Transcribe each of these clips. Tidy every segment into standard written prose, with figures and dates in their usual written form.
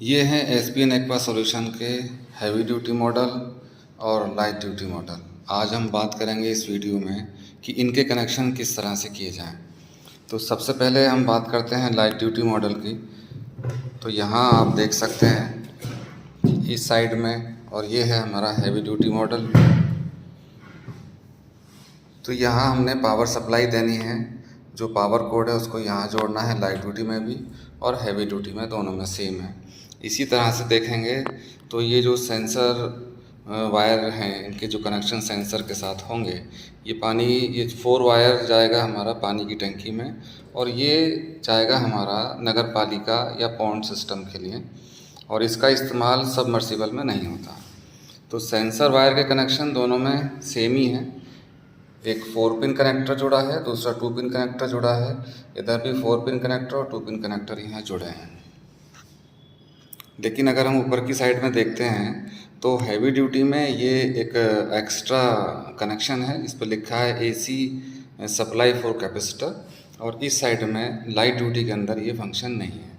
ये हैं ESPN aqua solution के हैवी ड्यूटी मॉडल और लाइट ड्यूटी मॉडल। आज हम बात करेंगे इस वीडियो में कि इनके कनेक्शन किस तरह से किए जाएं। तो सबसे पहले हम बात करते हैं लाइट ड्यूटी मॉडल की। तो यहाँ आप देख सकते हैं इस साइड में, और ये है हमारा हैवी ड्यूटी मॉडल। तो यहाँ हमने पावर सप्लाई देनी है, जो पावर कोड है उसको यहाँ जोड़ना है, लाइट ड्यूटी में भी और हैवी ड्यूटी में, दोनों में सेम है। इसी तरह से देखेंगे तो ये जो सेंसर वायर हैं, इनके जो कनेक्शन सेंसर के साथ होंगे, ये 4 वायर जाएगा हमारा पानी की टंकी में, और ये जाएगा हमारा नगर पालिका या पॉन्ड सिस्टम के लिए, और इसका इस्तेमाल सबमर्सिबल में नहीं होता। तो सेंसर वायर के कनेक्शन दोनों में सेम ही है। एक 4 पिन कनेक्टर जुड़ा है, दूसरा 2 पिन कनेक्टर जुड़ा है। इधर भी 4 पिन कनेक्टर और 2 पिन कनेक्टर यहाँ जुड़े हैं। लेकिन अगर हम ऊपर की साइड में देखते हैं तो हैवी ड्यूटी में ये एक एक्स्ट्रा कनेक्शन है, इस पर लिखा है एसी सप्लाई फॉर कैपेसिटर, और इस साइड में लाइट ड्यूटी के अंदर ये फंक्शन नहीं है।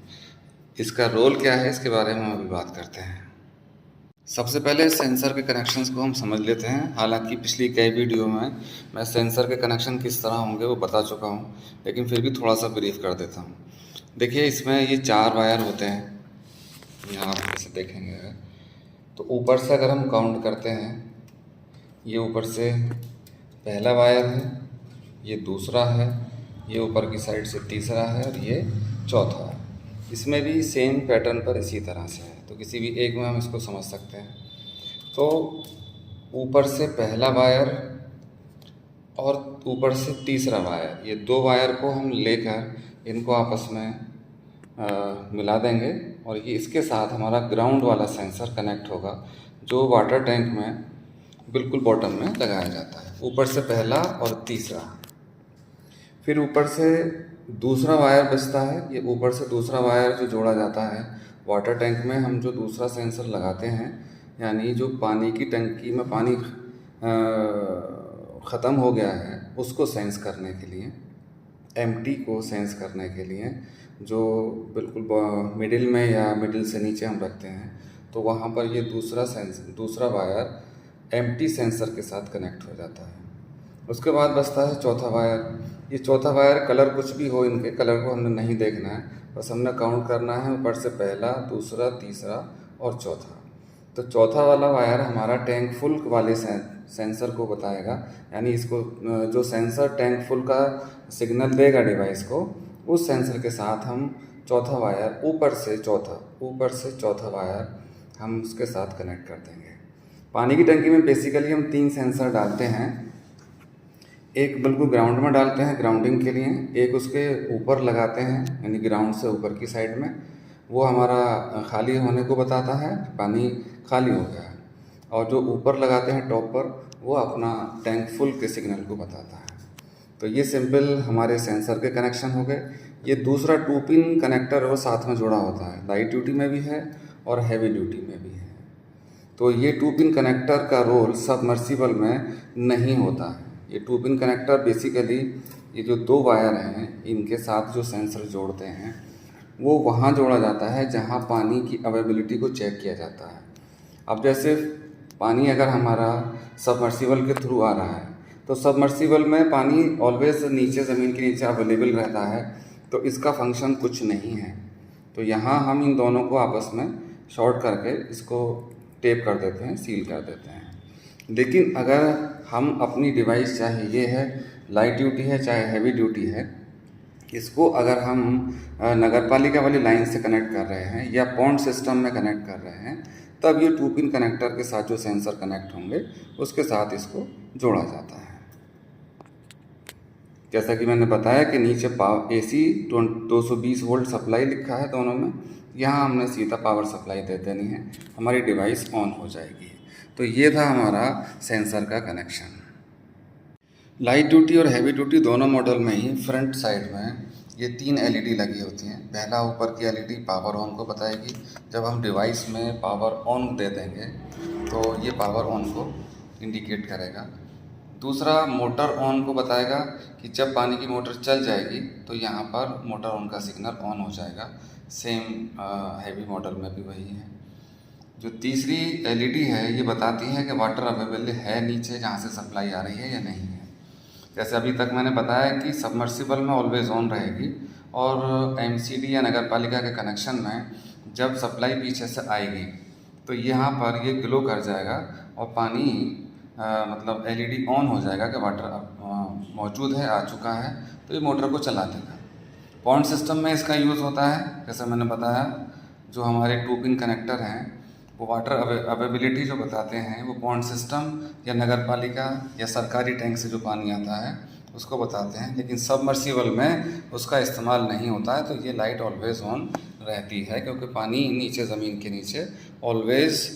इसका रोल क्या है, इसके बारे में हम अभी बात करते हैं। सबसे पहले सेंसर के कनेक्शंस को हम समझ लेते हैं। हालांकि पिछली कई वीडियो में मैं सेंसर के कनेक्शन किस तरह होंगे वो बता चुका हूं, लेकिन फिर भी थोड़ा सा ब्रीफ कर देता हूं। देखिए, इसमें ये 4 वायर होते हैं। यहाँ आप जैसे देखेंगे तो ऊपर से अगर हम काउंट करते हैं, ये ऊपर से पहला वायर है, ये दूसरा है, ये ऊपर की साइड से तीसरा है, और ये चौथा है। इसमें भी सेम पैटर्न पर इसी तरह से है, तो किसी भी एक में हम इसको समझ सकते हैं। तो ऊपर से पहला वायर और ऊपर से तीसरा वायर, ये 2 वायर को हम लेकर इनको आपस में मिला देंगे, और ये इसके साथ हमारा ग्राउंड वाला सेंसर कनेक्ट होगा, जो वाटर टैंक में बिल्कुल बॉटम में लगाया जाता है। ऊपर से पहला और तीसरा, फिर ऊपर से दूसरा वायर बचता है। ये ऊपर से दूसरा वायर जो जोड़ा जाता है वाटर टैंक में, हम जो दूसरा सेंसर लगाते हैं, यानी जो पानी की टंकी में पानी ख़त्म हो गया है उसको सेंस करने के लिए, एम्प्टी को सेंस करने के लिए, जो बिल्कुल मिडिल में या मिडिल से नीचे हम रखते हैं, तो वहाँ पर ये दूसरा वायर एम्प्टी सेंसर के साथ कनेक्ट हो जाता है। उसके बाद बचता है चौथा वायर। ये चौथा वायर, कलर कुछ भी हो, इनके कलर को हमने नहीं देखना है, बस हमने काउंट करना है ऊपर से पहला, दूसरा, तीसरा और चौथा। तो चौथा वाला वायर हमारा टैंक फुल वाले सेंसर को बताएगा, यानी इसको जो सेंसर टैंक फुल का सिग्नल देगा डिवाइस को, उस सेंसर के साथ हम चौथा वायर ऊपर से चौथा वायर हम उसके साथ कनेक्ट कर देंगे। पानी की टंकी में बेसिकली हम 3 सेंसर डालते हैं। एक बिल्कुल ग्राउंड में डालते हैं ग्राउंडिंग के लिए, एक उसके ऊपर लगाते हैं यानी ग्राउंड से ऊपर की साइड में, वो हमारा खाली होने को बताता है, पानी खाली हो गया है, और जो ऊपर लगाते हैं टॉप पर, वो अपना टैंक फुल के सिग्नल को बताता है। तो ये सिंपल हमारे सेंसर के कनेक्शन हो गए। ये दूसरा 2 पिन कनेक्टर वो साथ में जुड़ा होता है, लाइट ड्यूटी में भी है और हैवी ड्यूटी में भी है। तो ये 2 पिन कनेक्टर का रोल सबमर्सिबल में नहीं होता है। ये 2 पिन कनेक्टर बेसिकली ये जो 2 वायर हैं, इनके साथ जो सेंसर जोड़ते हैं, वो वहाँ जोड़ा जाता है जहाँ पानी की अवेलेबिलिटी को चेक किया जाता है। अब जैसे पानी अगर हमारा सबमर्सिबल के थ्रू आ रहा है, तो सबमर्सिबल में पानी ऑलवेज नीचे, ज़मीन के नीचे अवेलेबल रहता है, तो इसका फंक्शन कुछ नहीं है। तो यहाँ हम इन दोनों को आपस में शॉर्ट करके इसको टेप कर देते हैं, सील कर देते हैं। लेकिन अगर हम अपनी डिवाइस, चाहे ये है लाइट ड्यूटी है चाहे हैवी ड्यूटी है, इसको अगर हम नगर पालिका वाली लाइन से कनेक्ट कर रहे हैं या पॉन्ड सिस्टम में कनेक्ट कर रहे हैं, तब ये 2 पिन कनेक्टर के साथ जो सेंसर कनेक्ट होंगे उसके साथ इसको जोड़ा जाता है। जैसा कि मैंने बताया कि नीचे AC 220 वोल्ट सप्लाई लिखा है दोनों में, यहाँ हमने सीधा पावर सप्लाई दे देनी है, हमारी डिवाइस ऑन हो जाएगी। तो ये था हमारा सेंसर का कनेक्शन। लाइट ड्यूटी और हैवी ड्यूटी दोनों मॉडल में ही फ्रंट साइड में ये 3 LED लगी होती हैं। पहला ऊपर की LED पावर ऑन को बताएगी, जब हम डिवाइस में पावर ऑन दे देंगे तो ये पावर ऑन को इंडिकेट करेगा। दूसरा मोटर ऑन को बताएगा कि जब पानी की मोटर चल जाएगी तो यहाँ पर मोटर ऑन का सिग्नल ऑन हो जाएगा, सेम हैवी मॉडल में भी वही है। जो तीसरी एलईडी है ये बताती है कि वाटर अवेलेबल है नीचे जहाँ से सप्लाई आ रही है या नहीं है। जैसे अभी तक मैंने बताया कि सबमर्सिबल में ऑलवेज ऑन रहेगी, और एमसीडी या नगर पालिका के कनेक्शन में जब सप्लाई पीछे से आएगी तो यहाँ पर ये ग्लो कर जाएगा और पानी मतलब एलईडी ऑन हो जाएगा कि वाटर मौजूद है, आ चुका है, तो ये मोटर को चला देगा। पॉन्ड सिस्टम में इसका यूज़ होता है, जैसे मैंने बताया, जो हमारे 2 पिन कनेक्टर हैं वो वाटर अवेलेबिलिटी जो बताते हैं वो पॉन्ड सिस्टम या नगर पालिका या सरकारी टैंक से जो पानी आता है उसको बताते हैं। लेकिन सबमर्सिबल में उसका इस्तेमाल नहीं होता है, तो ये लाइट ऑलवेज़ ऑन रहती है क्योंकि पानी नीचे ज़मीन के नीचे ऑलवेज़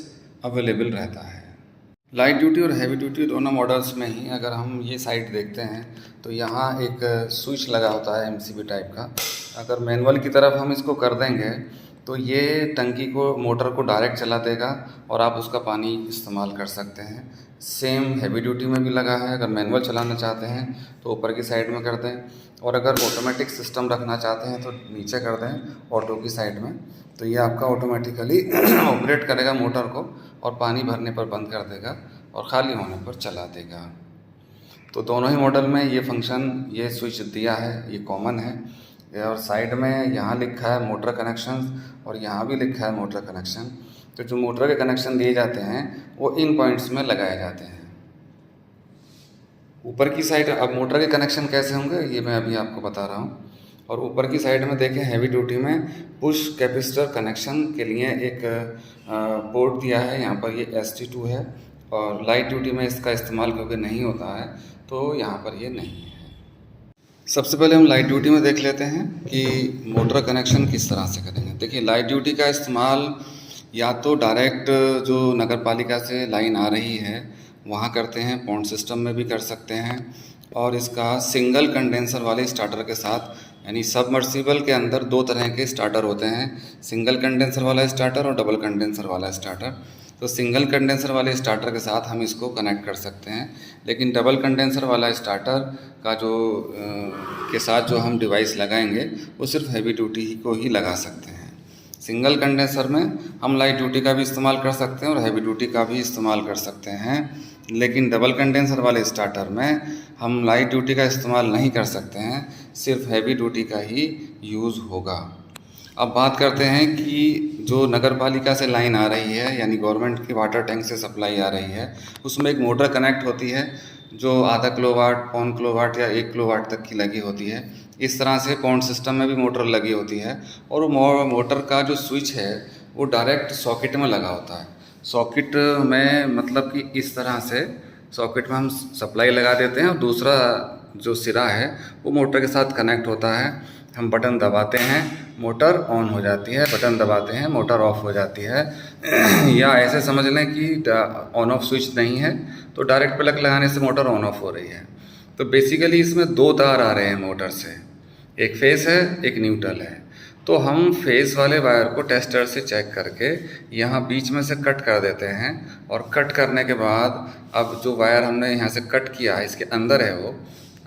अवेलेबल रहता है। लाइट ड्यूटी और हैवी ड्यूटी दोनों मॉडल्स में ही अगर हम ये साइड देखते हैं तो यहाँ एक स्विच लगा होता है एमसीबी टाइप का। अगर मैनुअल की तरफ हम इसको कर देंगे तो ये टंकी को, मोटर को डायरेक्ट चला देगा और आप उसका पानी इस्तेमाल कर सकते हैं। सेम हैवी ड्यूटी में भी लगा है। अगर मैनुअल चलाना चाहते हैं तो ऊपर की साइड में कर दें, और अगर ऑटोमेटिक सिस्टम रखना चाहते हैं तो नीचे कर दें ऑटो की साइड में, तो ये आपका ऑटोमेटिकली ऑपरेट करेगा मोटर को और पानी भरने पर बंद कर देगा और ख़ाली होने पर चला देगा। तो दोनों ही मॉडल में ये फंक्शन, ये स्विच दिया है, ये कॉमन है। और साइड में यहाँ लिखा है मोटर कनेक्शन और यहाँ भी लिखा है मोटर कनेक्शन। तो जो मोटर के कनेक्शन दिए जाते हैं वो इन पॉइंट्स में लगाए जाते हैं। ऊपर की साइड अब मोटर के कनेक्शन कैसे होंगे ये मैं अभी आपको बता रहा हूँ। और ऊपर की साइड में देखें, हैवी ड्यूटी में पुश कैपेसिटर कनेक्शन के लिए एक पोर्ट दिया है, यहाँ पर ये ST2 है। और लाइट ड्यूटी में इसका इस्तेमाल क्योंकि नहीं होता है तो यहाँ पर ये नहीं है। सबसे पहले हम लाइट ड्यूटी में देख लेते हैं कि मोटर कनेक्शन किस तरह से करेंगे। देखिए, लाइट ड्यूटी का इस्तेमाल या तो डायरेक्ट जो नगर पालिका से लाइन आ रही है वहाँ करते हैं, पॉन्ड सिस्टम में भी कर सकते हैं, और इसका सिंगल कंडेंसर वाले स्टार्टर के साथ, यानी सबमर्सिबल के अंदर 2 तरह के स्टार्टर होते हैं, सिंगल कंडेंसर वाला स्टार्टर और डबल कंडेंसर वाला स्टार्टर। तो सिंगल कंडेंसर वाले स्टार्टर के साथ हम इसको कनेक्ट कर सकते हैं, लेकिन डबल कंडेंसर वाला स्टार्टर का जो के साथ जो हम डिवाइस लगाएंगे वो सिर्फ हैवी ड्यूटी को ही लगा सकते हैं। सिंगल कंडेंसर में हम लाइट ड्यूटी का भी इस्तेमाल कर सकते हैं और हैवी ड्यूटी का भी इस्तेमाल कर सकते हैं, लेकिन डबल कंडेंसर वाले स्टार्टर में हम लाइट ड्यूटी का इस्तेमाल नहीं कर सकते हैं, सिर्फ हैवी ड्यूटी का ही यूज़ होगा। अब बात करते हैं कि जो नगर पालिका से लाइन आ रही है, यानी गवर्नमेंट की वाटर टैंक से सप्लाई आ रही है, उसमें एक मोटर कनेक्ट होती है जो आधा किलोवाट, पौन किलोवाट या 1 किलोवाट तक की लगी होती है। इस तरह से पॉन्ड सिस्टम में भी मोटर लगी होती है, और वो मोटर का जो स्विच है वो डायरेक्ट सॉकेट में लगा होता है। सॉकेट में मतलब कि इस तरह से सॉकेट में हम सप्लाई लगा देते हैं और दूसरा जो सिरा है वो मोटर के साथ कनेक्ट होता है। हम बटन दबाते हैं, मोटर ऑन हो जाती है, बटन दबाते हैं, मोटर ऑफ हो जाती है। या ऐसे समझ लें कि ऑन ऑफ स्विच नहीं है तो डायरेक्ट प्लग लगाने से मोटर ऑन ऑफ हो रही है। तो बेसिकली इसमें 2 तार आ रहे हैं मोटर से, एक फेस है, एक न्यूट्रल है। तो हम फेस वाले वायर को टेस्टर से चेक करके यहाँ बीच में से कट कर देते हैं, और कट करने के बाद अब जो वायर हमने यहाँ से कट किया है इसके अंदर है, वो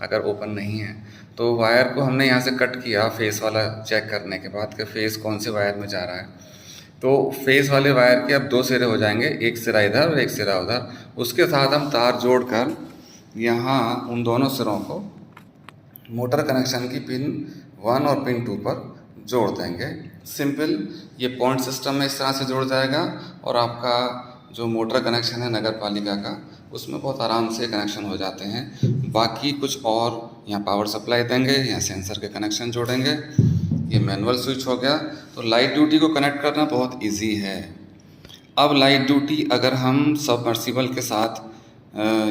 अगर ओपन नहीं है तो वायर को हमने यहाँ से कट किया फेस वाला चेक करने के बाद कि फेस कौन से वायर में जा रहा है। तो फेस वाले वायर के अब 2 सिरे हो जाएंगे, एक सिरा इधर और एक सिरा उधर। उसके साथ हम तार जोड़कर यहाँ उन दोनों सिरों को मोटर कनेक्शन की पिन 1 और पिन 2 पर जोड़ देंगे। सिंपल, ये पॉइंट सिस्टम में इस तरह से जुड़ जाएगा, और आपका जो मोटर कनेक्शन है नगर पालिका का उसमें बहुत आराम से कनेक्शन हो जाते हैं। बाकी कुछ और यहाँ पावर सप्लाई देंगे, यहाँ सेंसर के कनेक्शन जोड़ेंगे, ये मैनुअल स्विच हो गया। तो लाइट ड्यूटी को कनेक्ट करना बहुत इजी है। अब लाइट ड्यूटी अगर हम सबमर्सिबल के साथ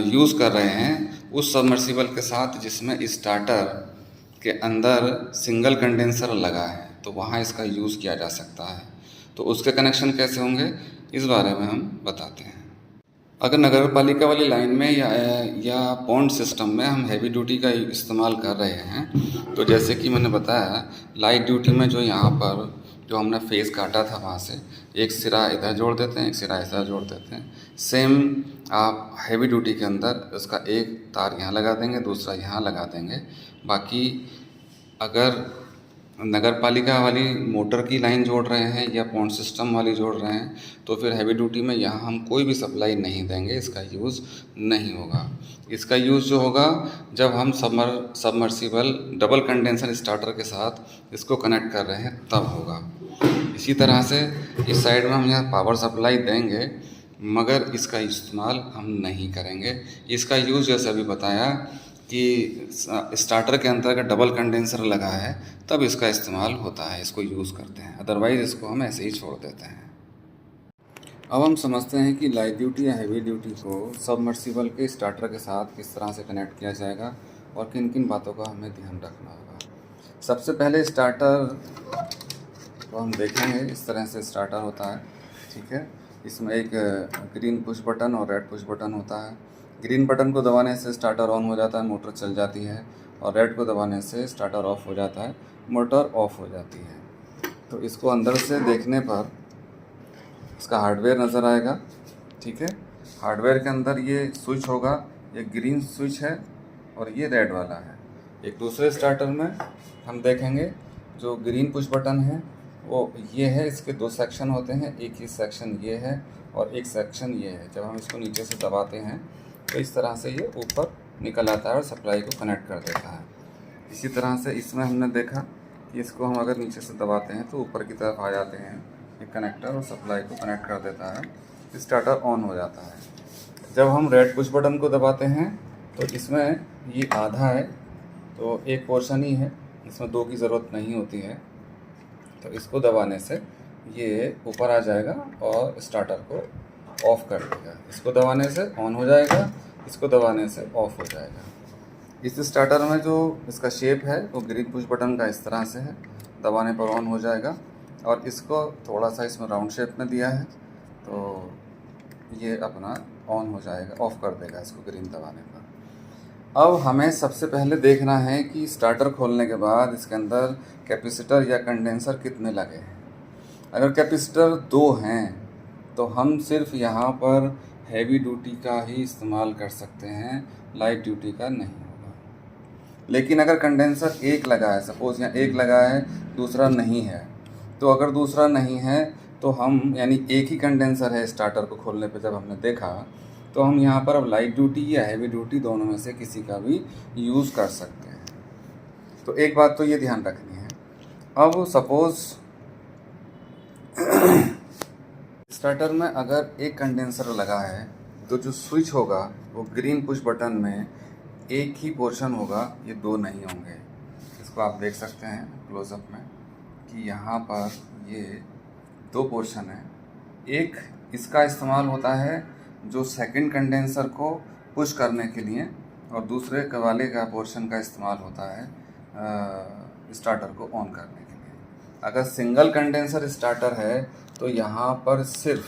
यूज़ कर रहे हैं, उस सबमर्सिबल के साथ जिसमें स्टार्टर के अंदर सिंगल कंडेंसर लगा है, तो वहाँ इसका यूज़ किया जा सकता है। तो उसके कनेक्शन कैसे होंगे इस बारे में हम बताते हैं। अगर नगर पालिका वाली लाइन में या पॉन्ड सिस्टम में हम हैवी ड्यूटी का इस्तेमाल कर रहे हैं, तो जैसे कि मैंने बताया लाइट ड्यूटी में जो यहाँ पर जो हमने फेस काटा था वहाँ से एक सिरा इधर जोड़ देते हैं, एक सिरा इधर जोड़ देते हैं। सेम आप हैवी ड्यूटी के अंदर उसका एक तार यहाँ लगा देंगे, दूसरा यहाँ लगा देंगे। बाकी अगर नगर पालिका वाली मोटर की लाइन जोड़ रहे हैं या पॉइंट सिस्टम वाली जोड़ रहे हैं, तो फिर हैवी ड्यूटी में यहाँ हम कोई भी सप्लाई नहीं देंगे, इसका यूज़ नहीं होगा। इसका यूज़ जो होगा जब हम सबमर्सिबल डबल कंडेंसर स्टार्टर के साथ इसको कनेक्ट कर रहे हैं तब होगा। इसी तरह से इस साइड में हम यहाँ पावर सप्लाई देंगे, मगर इसका इस्तेमाल हम नहीं करेंगे। इसका यूज़ जैसे अभी बताया कि स्टार्टर के अंदर अगर डबल कंडेंसर लगा है तब इसका इस्तेमाल होता है, इसको यूज़ करते हैं, अदरवाइज़ इसको हम ऐसे ही छोड़ देते हैं। अब हम समझते हैं कि लाइट ड्यूटी या हैवी ड्यूटी को सबमर्सिबल के स्टार्टर के साथ किस तरह से कनेक्ट किया जाएगा और किन किन बातों का हमें ध्यान रखना होगा। सबसे पहले स्टार्टर को हम देखेंगे, इस तरह से स्टार्टर होता है, ठीक है। इसमें एक ग्रीन पुश बटन और रेड पुश बटन होता है। ग्रीन बटन को दबाने से स्टार्टर ऑन हो जाता है, मोटर चल जाती है, और रेड को दबाने से स्टार्टर ऑफ हो जाता है, मोटर ऑफ हो जाती है। तो इसको अंदर से देखने पर इसका हार्डवेयर नज़र आएगा, ठीक है। हार्डवेयर के अंदर ये स्विच होगा, ये ग्रीन स्विच है और ये रेड वाला है। एक दूसरे स्टार्टर में हम देखेंगे जो ग्रीन पुश बटन है वो ये है, इसके दो सेक्शन होते हैं, एक ही सेक्शन ये है और एक सेक्शन ये है। जब हम इसको नीचे से दबाते हैं तो इस तरह से ये ऊपर निकल आता है और सप्लाई को कनेक्ट कर देता है। इसी तरह से इसमें हमने देखा कि इसको हम अगर नीचे से दबाते हैं तो ऊपर की तरफ आ जाते हैं ये कनेक्टर और सप्लाई को कनेक्ट कर देता है, स्टार्टर ऑन हो जाता है। जब हम रेड पुश बटन को दबाते हैं तो इसमें ये आधा है, तो एक पोर्शन ही है, इसमें दो की ज़रूरत नहीं होती है। तो इसको दबाने से ये ऊपर आ जाएगा और स्टार्टर को ऑफ़ कर देगा। इसको दबाने से ऑन हो जाएगा, इसको दबाने से ऑफ़ हो जाएगा। इस स्टार्टर में जो इसका शेप है वो ग्रीन पुश बटन का इस तरह से है, दबाने पर ऑन हो जाएगा। और इसको थोड़ा सा इसमें राउंड शेप में दिया है तो ये अपना ऑन हो जाएगा, ऑफ़ कर देगा इसको ग्रीन दबाने पर। अब हमें सबसे पहले देखना है कि स्टार्टर खोलने के बाद इसके अंदर कैपेसिटर या कंडेंसर कितने लगे हैं। अगर कैपेसिटर 2 हैं तो हम सिर्फ यहाँ पर हैवी ड्यूटी का ही इस्तेमाल कर सकते हैं, लाइट ड्यूटी का नहीं होगा। लेकिन अगर कंडेंसर एक लगा है, सपोज़ यहाँ एक लगा है दूसरा नहीं है, तो अगर दूसरा नहीं है तो हम यानी एक ही कंडेंसर है स्टार्टर को खोलने पे जब हमने देखा, तो हम यहाँ पर अब लाइट ड्यूटी या हैवी ड्यूटी दोनों में से किसी का भी यूज़ कर सकते हैं। तो एक बात तो ये ध्यान रखनी है। अब सपोज़ स्टार्टर में अगर एक कंडेंसर लगा है तो जो स्विच होगा वो ग्रीन पुश बटन में एक ही पोर्शन होगा, ये दो नहीं होंगे। इसको आप देख सकते हैं क्लोजअप में कि यहाँ पर ये दो पोर्शन है। एक इसका इस्तेमाल होता है जो सेकंड कंडेंसर को पुश करने के लिए, और दूसरे वाले का पोर्शन का इस्तेमाल होता है स्टार्टर को ऑन करने के लिए। अगर सिंगल कंडेंसर स्टार्टर है तो यहाँ पर सिर्फ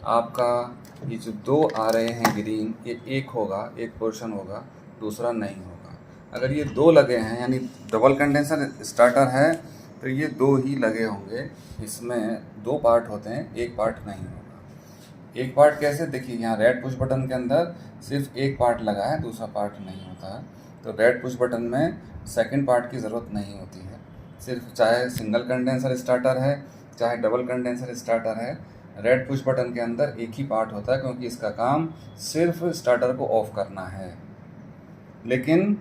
आपका ये जो दो आ रहे हैं ग्रीन, ये एक होगा, एक पोर्शन होगा, दूसरा नहीं होगा। अगर ये दो लगे हैं यानी डबल कंडेंसर स्टार्टर है तो ये दो ही लगे होंगे, इसमें दो पार्ट होते हैं, एक पार्ट नहीं होगा। एक पार्ट कैसे, देखिए यहाँ रेड पुश बटन के अंदर सिर्फ एक पार्ट लगा है, दूसरा पार्ट नहीं होता है। तो रेड पुश बटन में सेकंड पार्ट की ज़रूरत नहीं होती है, सिर्फ चाहे सिंगल कंडेंसर स्टार्टर है चाहे डबल कंडेंसर स्टार्टर है, रेड पुश बटन के अंदर एक ही पार्ट होता है, क्योंकि इसका काम सिर्फ स्टार्टर को ऑफ करना है। लेकिन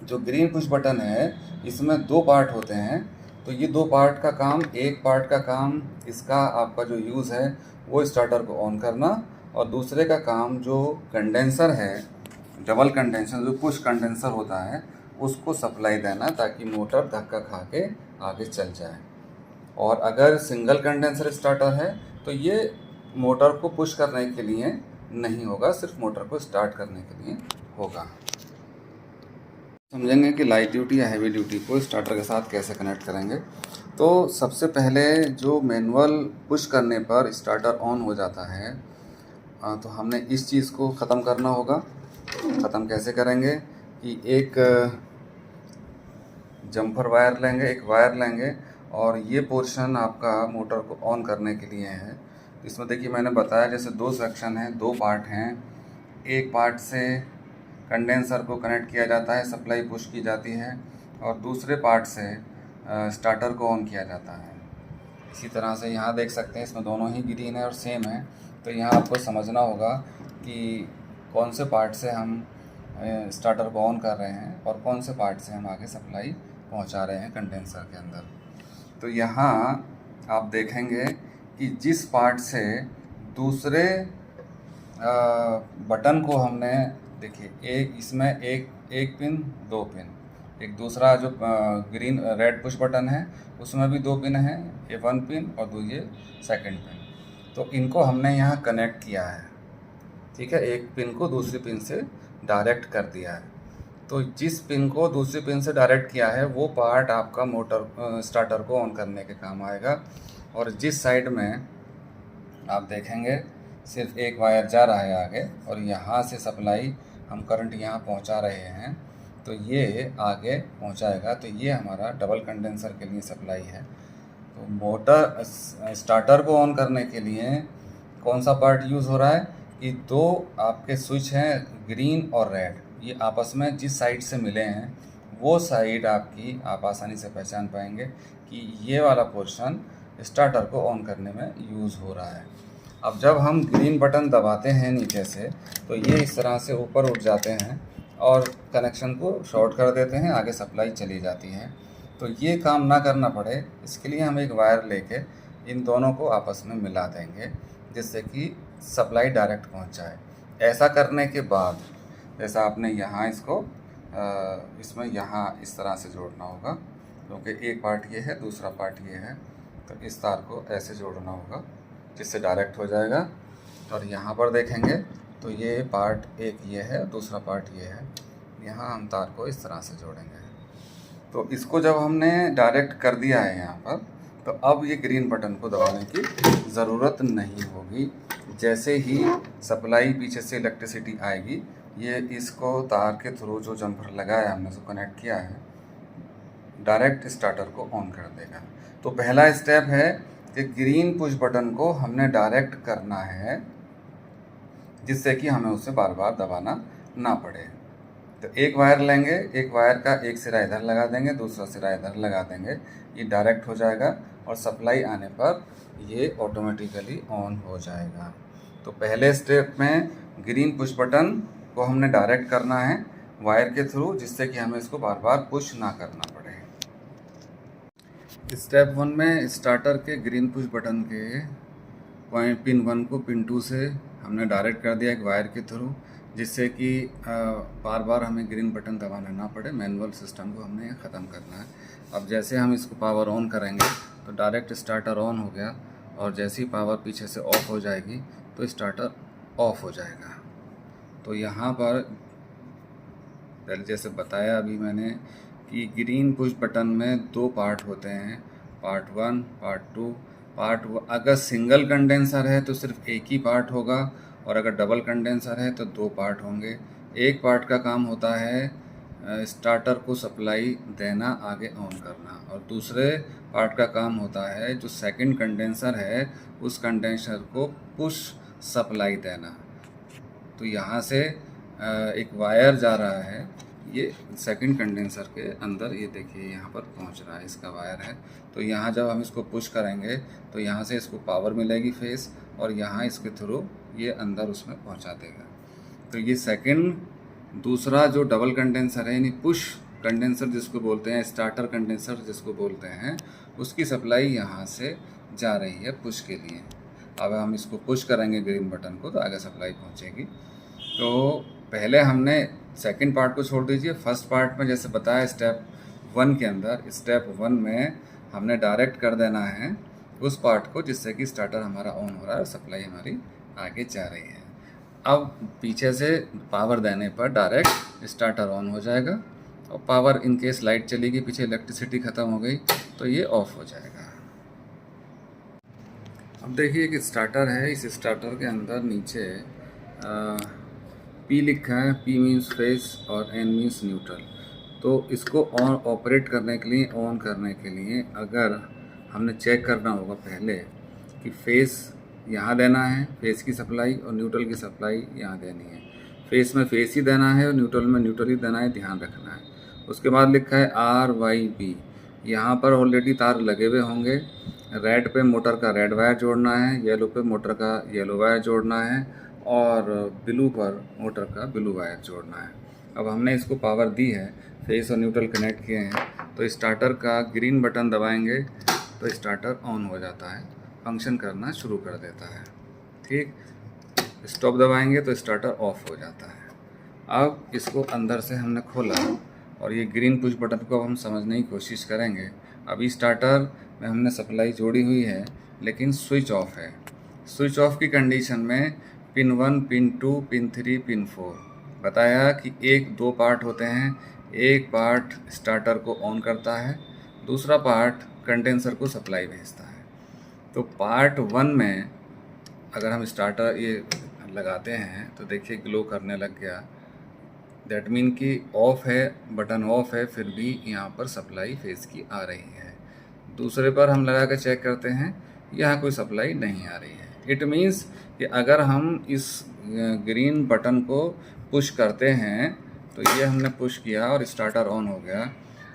जो ग्रीन पुश बटन है इसमें दो पार्ट होते हैं, तो ये दो पार्ट का काम, एक पार्ट का काम इसका आपका जो यूज़ है वो स्टार्टर को ऑन करना, और दूसरे का काम जो कंडेंसर है, डबल कंडेंसर जो पुश कंडेंसर होता है, उसको सप्लाई देना ताकि मोटर धक्का खा के आगे चल जाए। और अगर सिंगल कंडेंसर स्टार्टर है तो ये मोटर को पुश करने के लिए नहीं होगा, सिर्फ मोटर को स्टार्ट करने के लिए होगा। समझेंगे कि लाइट ड्यूटी या हैवी ड्यूटी को स्टार्टर के साथ कैसे कनेक्ट करेंगे। तो सबसे पहले जो मैनुअल पुश करने पर स्टार्टर ऑन हो जाता है, तो हमने इस चीज़ को ख़त्म करना होगा। ख़त्म कैसे करेंगे कि एक जम्पर वायर लेंगे, एक वायर लेंगे, और ये पोर्शन आपका मोटर को ऑन करने के लिए है। इसमें देखिए मैंने बताया जैसे दो सेक्शन हैं, दो पार्ट हैं। एक पार्ट से कंडेंसर को कनेक्ट किया जाता है, सप्लाई पुश की जाती है, और दूसरे पार्ट से स्टार्टर को ऑन किया जाता है। इसी तरह से यहाँ देख सकते हैं इसमें दोनों ही ग्रीन है और सेम है। तो यहाँ आपको समझना होगा कि कौन से पार्ट से हम स्टार्टर को ऑन कर रहे हैं और कौन से पार्ट से हम आगे सप्लाई पहुँचा रहे हैं कंडेंसर के अंदर। तो यहाँ आप देखेंगे कि जिस पार्ट से दूसरे बटन को हमने, देखिए एक इसमें एक पिन, दो पिन, एक दूसरा जो ग्रीन रेड पुश बटन है उसमें भी दो पिन है, ये 1 पिन और ये सेकंड पिन। तो इनको हमने यहाँ कनेक्ट किया है, ठीक है। एक पिन को दूसरी पिन से डायरेक्ट कर दिया है। तो जिस पिन को दूसरी पिन से डायरेक्ट किया है वो पार्ट आपका मोटर स्टार्टर को ऑन करने के काम आएगा। और जिस साइड में आप देखेंगे सिर्फ एक वायर जा रहा है आगे और यहाँ से सप्लाई हम करंट यहाँ पहुँचा रहे हैं, तो ये आगे पहुँचाएगा। तो ये हमारा डबल कंडेंसर के लिए सप्लाई है। तो मोटर स्टार्टर को ऑन करने के लिए कौन सा पार्ट यूज़ हो रहा है कि दो आपके स्विच हैं ग्रीन और रेड, ये आपस में जिस साइड से मिले हैं वो साइड आपकी आप आसानी से पहचान पाएंगे कि ये वाला पोर्शन स्टार्टर को ऑन करने में यूज़ हो रहा है। अब जब हम ग्रीन बटन दबाते हैं नीचे से तो ये इस तरह से ऊपर उठ जाते हैं और कनेक्शन को शॉर्ट कर देते हैं, आगे सप्लाई चली जाती है। तो ये काम ना करना पड़े इसके लिए हम एक वायर लेके इन दोनों को आपस में मिला देंगे जिससे कि सप्लाई डायरेक्ट पहुंच जाए। ऐसा करने के बाद जैसा आपने यहाँ इसको इसमें यहाँ इस तरह से जोड़ना होगा, क्योंकि एक पार्ट ये है दूसरा पार्ट ये है। तो इस तार को ऐसे जोड़ना होगा जिससे डायरेक्ट हो जाएगा। और यहाँ पर देखेंगे तो ये पार्ट एक ये है दूसरा पार्ट ये है, यहाँ हम तार को इस तरह से जोड़ेंगे। तो इसको जब हमने डायरेक्ट कर दिया है यहाँ पर, तो अब ये ग्रीन बटन को दबाने की ज़रूरत नहीं होगी। जैसे ही सप्लाई पीछे से इलेक्ट्रिसिटी आएगी, ये इसको तार के थ्रू जो जंपर लगाया हमने जो कनेक्ट किया है डायरेक्ट स्टार्टर को ऑन कर देगा। तो पहला स्टेप है कि ग्रीन पुश बटन को हमने डायरेक्ट करना है जिससे कि हमें उसे बार बार दबाना ना पड़े। तो एक वायर लेंगे, एक वायर का एक सिरा इधर लगा देंगे, दूसरा सिरा इधर लगा देंगे, ये डायरेक्ट हो जाएगा और सप्लाई आने पर ये ऑटोमेटिकली ऑन हो जाएगा। तो पहले स्टेप में ग्रीन पुश बटन को हमने डायरेक्ट करना है वायर के थ्रू जिससे कि हमें इसको बार बार पुश ना करना पड़े। स्टेप 1 में स्टार्टर के ग्रीन पुश बटन के पॉइंट पिन 1 को पिन 2 से हमने डायरेक्ट कर दिया एक वायर के थ्रू जिससे कि बार बार हमें ग्रीन बटन दबाना ना पड़े। मैनुअल सिस्टम को हमने ख़त्म करना है। अब जैसे हम इसको पावर ऑन करेंगे तो डायरेक्ट स्टार्टर ऑन हो गया और जैसे ही पावर पीछे से ऑफ हो जाएगी तो स्टार्टर ऑफ हो जाएगा। तो यहाँ पर पहले जैसे बताया अभी मैंने कि ग्रीन पुश बटन में दो पार्ट होते हैं, पार्ट 1 पार्ट 2। अगर सिंगल कंडेंसर है तो सिर्फ एक ही पार्ट होगा और अगर डबल कंडेंसर है तो दो पार्ट होंगे। एक पार्ट का काम होता है स्टार्टर को सप्लाई देना आगे ऑन करना और दूसरे पार्ट का काम होता है जो सेकंड कंडेंसर है उस कंडेंसर को पुश सप्लाई देना। तो यहाँ से एक वायर जा रहा है, ये सेकंड कंडेंसर के अंदर, ये देखिए यहाँ पर पहुँच रहा है, इसका वायर है। तो यहाँ जब हम इसको पुश करेंगे तो यहाँ से इसको पावर मिलेगी फेस और यहाँ इसके थ्रू ये अंदर उसमें पहुँचा देगा। तो ये सेकंड दूसरा जो डबल कंडेंसर है यानी पुश कंडेंसर जिसको बोलते हैं, स्टार्टर कंडेंसर जिसको बोलते हैं, उसकी सप्लाई यहाँ से जा रही है पुश के लिए। अब हम इसको पुश करेंगे ग्रीन बटन को तो आगे सप्लाई पहुँचेगी। तो पहले हमने सेकंड पार्ट को छोड़ दीजिए। फर्स्ट पार्ट में जैसे बताया स्टेप 1 के अंदर, स्टेप 1 में हमने डायरेक्ट कर देना है उस पार्ट को जिससे कि स्टार्टर हमारा ऑन हो रहा है और सप्लाई हमारी आगे जा रही है। अब पीछे से पावर देने पर डायरेक्ट स्टार्टर ऑन हो जाएगा और पावर इन केस लाइट चली गई, पीछे इलेक्ट्रिसिटी ख़त्म हो गई तो ये ऑफ हो जाएगा। अब देखिए कि स्टार्टर है, इस स्टार्टर के अंदर नीचे पी लिखा है, पी मीन्स फेस और एन मीन्स न्यूट्रल। तो इसको ऑन ऑपरेट करने के लिए, ऑन करने के लिए अगर हमने चेक करना होगा पहले कि फेस यहाँ देना है, फेस की सप्लाई, और न्यूट्रल की सप्लाई यहाँ देनी है। फेस में फेस ही देना है और न्यूट्रल में न्यूट्रल ही देना है, ध्यान रखना है। उसके बाद लिखा है RYB। यहाँ पर ऑलरेडी तार लगे हुए होंगे। रेड पे मोटर का रेड वायर जोड़ना है, येलो पे मोटर का येलो वायर जोड़ना है और ब्लू पर मोटर का ब्लू वायर जोड़ना है। अब हमने इसको पावर दी है, फेस और न्यूट्रल कनेक्ट किए हैं, तो स्टार्टर का ग्रीन बटन दबाएंगे तो स्टार्टर ऑन हो जाता है, फंक्शन करना शुरू कर देता है। ठीक, स्टॉप दबाएंगे तो स्टार्टर ऑफ हो जाता है। अब इसको अंदर से हमने खोला और ये ग्रीन पुश बटन को अब हम समझने की कोशिश करेंगे। अभी स्टार्टर में हमने सप्लाई जोड़ी हुई है लेकिन स्विच ऑफ है। स्विच ऑफ की कंडीशन में पिन 1, पिन 2, पिन 3, पिन 4 बताया कि एक दो पार्ट होते हैं। एक पार्ट स्टार्टर को ऑन करता है, दूसरा पार्ट कंडेंसर को सप्लाई भेजता है। तो पार्ट 1 में अगर हम स्टार्टर ये लगाते हैं तो देखिए ग्लो करने लग गया। दैट मीन कि ऑफ है, बटन ऑफ है, फिर भी यहाँ पर सप्लाई फेस की आ रही है। दूसरे पर हम लगा कर चेक करते हैं, यहाँ कोई सप्लाई नहीं आ रही है। इट मीन्स कि अगर हम इस ग्रीन बटन को पुश करते हैं तो ये हमने पुश किया और स्टार्टर ऑन हो गया,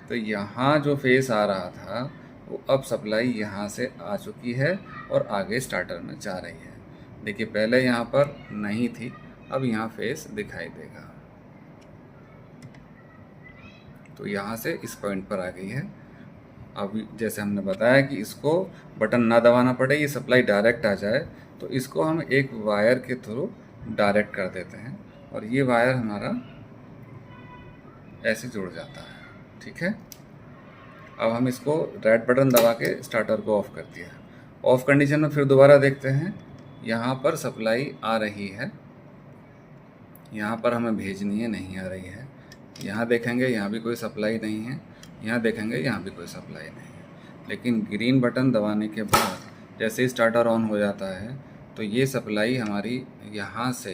तो यहाँ जो फेस आ रहा था वो अब सप्लाई यहाँ से आ चुकी है और आगे स्टार्टर में जा रही है। देखिए पहले यहाँ पर नहीं थी, अब यहाँ फेस दिखाई देगा। तो यहाँ से इस पॉइंट पर आ गई है। अब जैसे हमने बताया कि इसको बटन ना दबाना पड़े, ये सप्लाई डायरेक्ट आ जाए, तो इसको हम एक वायर के थ्रू डायरेक्ट कर देते हैं और ये वायर हमारा ऐसे जुड़ जाता है। ठीक है, अब हम इसको रेड बटन दबा के स्टार्टर को ऑफ कर दिया। ऑफ कंडीशन में फिर दोबारा देखते हैं, यहाँ पर सप्लाई आ रही है, यहाँ पर हमें भेजनी है, नहीं आ रही है। यहाँ देखेंगे यहाँ भी कोई सप्लाई नहीं है, यहाँ देखेंगे यहाँ भी कोई सप्लाई नहीं है। लेकिन ग्रीन बटन दबाने के बाद जैसे ही स्टार्टर ऑन हो जाता है तो ये सप्लाई हमारी यहाँ से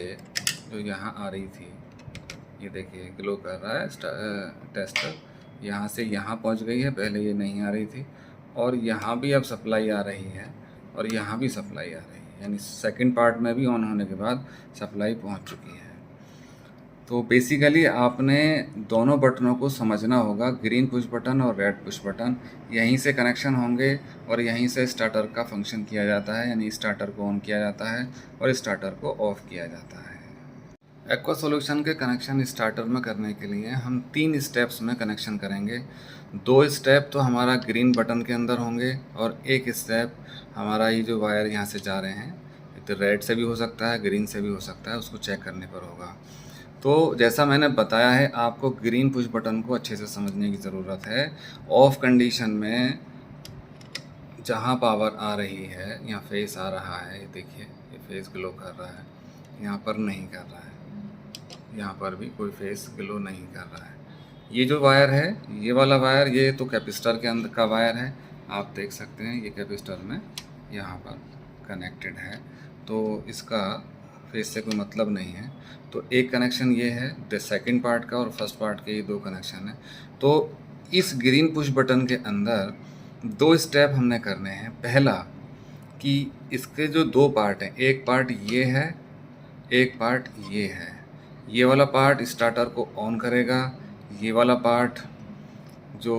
जो यहाँ आ रही थी, ये देखिए ग्लो कर रहा है टेस्टर, यहाँ से यहाँ पहुँच गई है, पहले ये नहीं आ रही थी। और यहाँ भी अब सप्लाई आ रही है और यहाँ भी सप्लाई आ रही है, यानी सेकंड पार्ट में भी ऑन होने के बाद सप्लाई पहुँच चुकी है। तो बेसिकली आपने दोनों बटनों को समझना होगा, ग्रीन पुश बटन और रेड पुश बटन, यहीं से कनेक्शन होंगे और यहीं से स्टार्टर का फंक्शन किया जाता है, यानी स्टार्टर को ऑन किया जाता है और स्टार्टर को ऑफ़ किया जाता है। एक्वा सॉल्यूशन के कनेक्शन स्टार्टर में करने के लिए हम 3 स्टेप्स में कनेक्शन करेंगे। 2 स्टेप तो हमारा ग्रीन बटन के अंदर होंगे और एक स्टेप हमारा ये जो वायर यहाँ से जा रहे हैं, तो रेड से भी हो सकता है, ग्रीन से भी हो सकता है, उसको चेक करने पर होगा। तो जैसा मैंने बताया है, आपको ग्रीन पुश बटन को अच्छे से समझने की ज़रूरत है। ऑफ कंडीशन में जहाँ पावर आ रही है, यहाँ फेस आ रहा है, ये देखिए ये फेस ग्लो कर रहा है, यहाँ पर नहीं कर रहा है, यहाँ पर भी कोई फेस ग्लो नहीं कर रहा है। ये जो वायर है, ये वाला वायर, ये तो कैपेसिटर के अंदर का वायर है, आप देख सकते हैं ये कैपेसिटर में यहाँ पर कनेक्टेड है, तो इसका फेस से कोई मतलब नहीं है। तो एक कनेक्शन ये है सेकंड पार्ट का और फर्स्ट पार्ट के ये 2 कनेक्शन है। तो इस ग्रीन पुश बटन के अंदर 2 स्टेप हमने करने हैं। पहला कि इसके जो 2 पार्ट हैं, एक पार्ट ये है, एक पार्ट ये है। ये वाला पार्ट स्टार्टर को ऑन करेगा, ये वाला पार्ट जो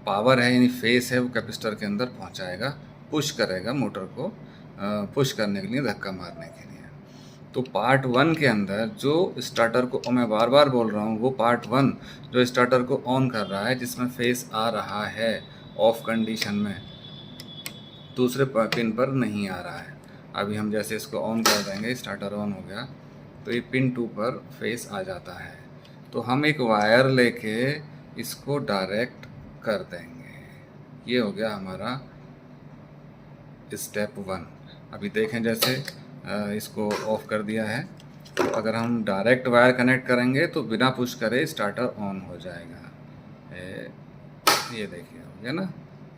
पावर है यानी फेस है वो कैपेसिटर के अंदर पहुंचाएगा, पुश करेगा मोटर को, पुश करने के लिए, धक्का मारने के लिए। तो पार्ट 1 के अंदर जो स्टार्टर को, मैं बार बार बोल रहा हूँ, वो पार्ट 1 जो स्टार्टर को ऑन कर रहा है, जिसमें फेस आ रहा है ऑफ कंडीशन में, दूसरे पिन पर नहीं आ रहा है। अभी हम जैसे इसको ऑन कर देंगे, स्टार्टर ऑन हो गया, तो ये पिन 2 पर फेस आ जाता है। तो हम एक वायर लेके इसको डायरेक्ट कर देंगे। ये हो गया हमारा स्टेप 1। अभी देखें जैसे इसको ऑफ़ कर दिया है, तो अगर हम डायरेक्ट वायर कनेक्ट करेंगे तो बिना पुश करे स्टार्टर ऑन हो जाएगा। ये देखिए हो गया ना,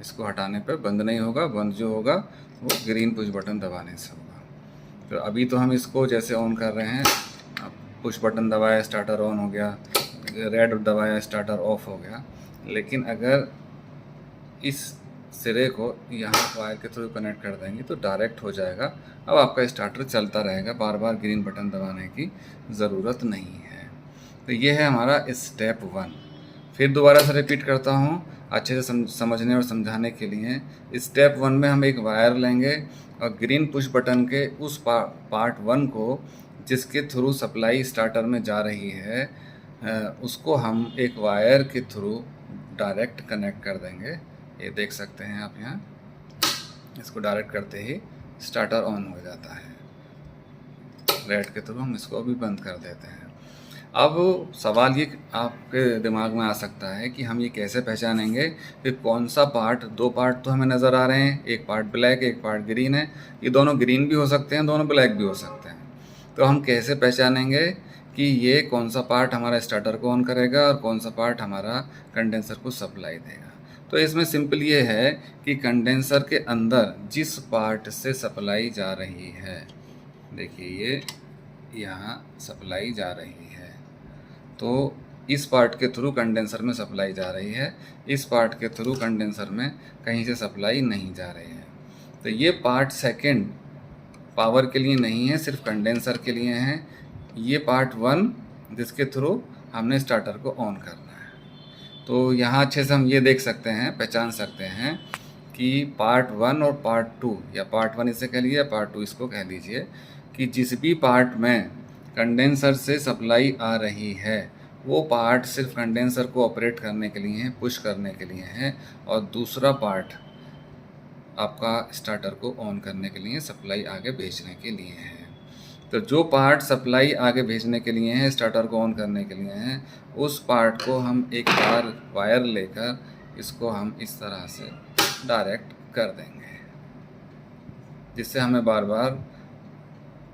इसको हटाने पे बंद नहीं होगा, बंद जो होगा वो ग्रीन पुश बटन दबाने से होगा। तो अभी तो हम इसको जैसे ऑन कर रहे हैं, पुश बटन दबाया स्टार्टर ऑन हो गया, रेड दबाया स्टार्टर ऑफ हो गया। लेकिन अगर इस सिरे को यहाँ वायर के थ्रू कनेक्ट कर देंगे तो डायरेक्ट हो जाएगा। अब आपका स्टार्टर चलता रहेगा, बार बार ग्रीन बटन दबाने की ज़रूरत नहीं है। तो ये है हमारा स्टेप 1। फिर दोबारा से रिपीट करता हूँ अच्छे से समझने और समझाने के लिए। स्टेप 1 में हम एक वायर लेंगे और ग्रीन पुश बटन के उस पार्ट 1 को जिसके थ्रू सप्लाई स्टार्टर में जा रही है उसको हम एक वायर के थ्रू डायरेक्ट कनेक्ट कर देंगे। ये देख सकते हैं आप यहाँ, इसको डायरेक्ट करते ही स्टार्टर ऑन हो जाता है। रेड के थ्रू हम इसको भी बंद कर देते हैं। अब सवाल ये आपके दिमाग में आ सकता है कि हम ये कैसे पहचानेंगे कि कौन सा पार्ट, दो पार्ट तो हमें नज़र आ रहे हैं, एक पार्ट ब्लैक एक पार्ट ग्रीन है, ये दोनों ग्रीन भी हो सकते हैं, दोनों ब्लैक भी हो सकते हैं। तो हम कैसे पहचानेंगे कि ये कौन सा पार्ट हमारा स्टार्टर को ऑन करेगा और कौन सा पार्ट हमारा कंडेंसर को सप्लाई देगा? तो इसमें सिंपल ये है कि कंडेंसर के अंदर जिस पार्ट से सप्लाई जा रही है, देखिए ये यहाँ सप्लाई जा रही है, तो इस पार्ट के थ्रू कंडेंसर में सप्लाई जा रही है, इस पार्ट के थ्रू कंडेंसर में कहीं से सप्लाई नहीं जा रही है। तो ये पार्ट सेकंड पावर के लिए नहीं है, सिर्फ कंडेंसर के लिए है। ये पार्ट 1 जिसके थ्रू हमने स्टार्टर को ऑन करना है। तो यहाँ अच्छे से हम ये देख सकते हैं, पहचान सकते हैं कि पार्ट 1 और पार्ट 2, या पार्ट 1 इसे कह लीजिए, पार्ट 2 इसको कह लीजिए, कि जिस भी पार्ट में कंडेंसर से सप्लाई आ रही है वो पार्ट सिर्फ कंडेंसर को ऑपरेट करने के लिए है, पुश करने के लिए है, और दूसरा पार्ट आपका स्टार्टर को ऑन करने के लिए, सप्लाई आगे भेजने के लिए है। तो जो पार्ट सप्लाई आगे भेजने के लिए है, स्टार्टर को ऑन करने के लिए है, उस पार्ट को हम एक तार वायर लेकर इसको हम इस तरह से डायरेक्ट कर देंगे, जिससे हमें बार बार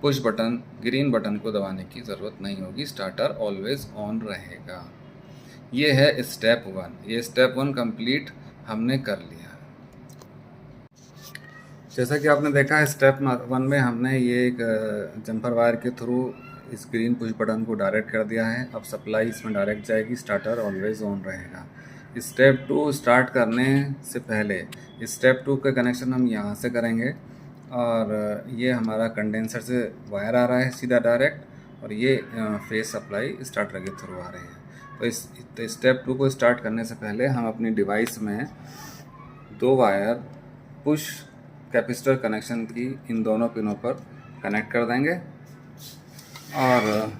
पुश बटन, ग्रीन बटन को दबाने की ज़रूरत नहीं होगी, स्टार्टर ऑलवेज ऑन रहेगा। ये है स्टेप 1। ये स्टेप 1 कंप्लीट हमने कर लिया। जैसा कि आपने देखा स्टेप 1 में हमने ये एक जंपर वायर के थ्रू इस ग्रीन पुश बटन को डायरेक्ट कर दिया है। अब सप्लाई इसमें डायरेक्ट जाएगी, स्टार्टर ऑलवेज ऑन रहेगा। स्टेप 2 स्टार्ट करने से पहले स्टेप 2 का कनेक्शन हम यहाँ से करेंगे, और ये हमारा कंडेंसर से वायर आ रहा है सीधा डायरेक्ट, और ये फेस सप्लाई स्टार्टर के थ्रू आ रही है। तो स्टेप 2 को स्टार्ट करने से पहले हम अपनी डिवाइस में 2 वायर पुश कैपेसिटर कनेक्शन की इन दोनों पिनों पर कनेक्ट कर देंगे, और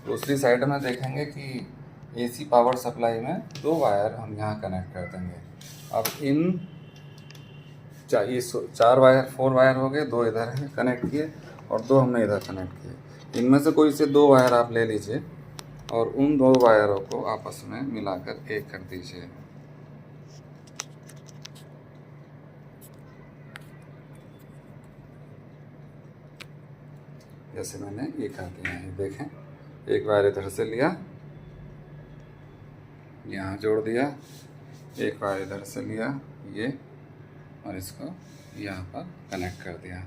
दूसरी साइड में देखेंगे कि एसी पावर सप्लाई में 2 वायर हम यहाँ कनेक्ट कर देंगे। अब इन 4 वायर, 4 वायर हो गए, 2 इधर हैं कनेक्ट किए और 2 हमने इधर कनेक्ट किए। इनमें से कोई से 2 वायर आप ले लीजिए और उन 2 वायरों को आपस में मिलाकर एक कर दीजिए। जैसे मैंने ये कर दिया है, देखें, एक वायर इधर से लिया, यहाँ जोड़ दिया, एक वायर इधर से लिया ये, और इसको यहाँ पर कनेक्ट कर दिया।